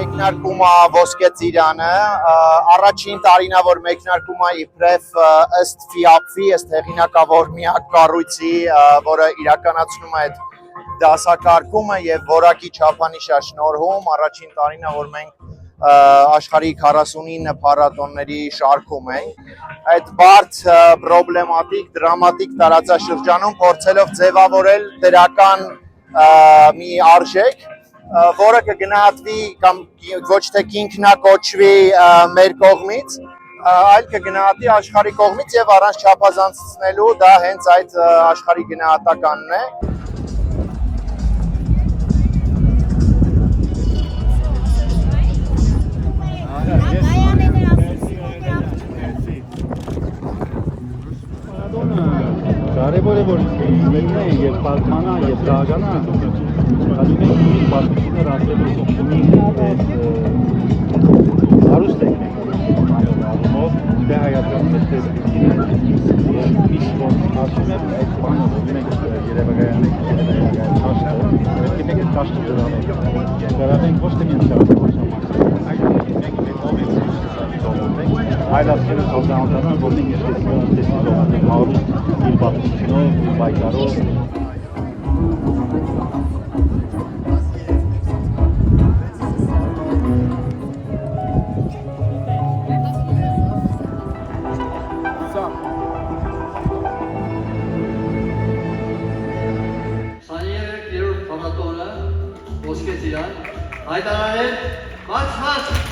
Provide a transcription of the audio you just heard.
մեկնարկում է Ոսկե ծիրանը, առաջին տարին է, որ մեկնարկում է իբրև ըստ FIAP-ի, ըստ հեղինակավոր միակ կառույցի, որը իրականացնում է այդ դասակարգումը եւ որակի չափանիշ է շնորհում, առաջին տարին է, որ մենք աշխարհի 49 փառատոնների շարքում ենք, այդ բարդ, պրոբլեմատիկ, դրամատիկ տարածաշրջանում փորձելով ձևավորել դրական մի արժեք, որը կգնահատվի կամ ոչ թե ինքնակոչվի մեր կողմից, այլ կգնահատվի աշխարհի կողմից եւ առանց չափազանցնելու դա հենց այդ աշխարհի գնահատականն է։ Կարևոր է որ լինի եւ պարմանա եւ դրականա, հաջող է ունի պատմություններ ասելու ունի հարուստ է առումով դե հայկական տեսքին եւ միշտ որ ասում եմ այդ բանը որ մենք երևակայանը ճաշտը պետք է մենք ճաշտը դրանենք ոչ թե մենք այլ ասկերս հոզանոտարան, որ մենք տեսնենք հարուստ իր պատմությունով, իր բայկարով։ Սանիերեք երորդ փառատոնը Ոսկե ծիրան հայտարարել, բաց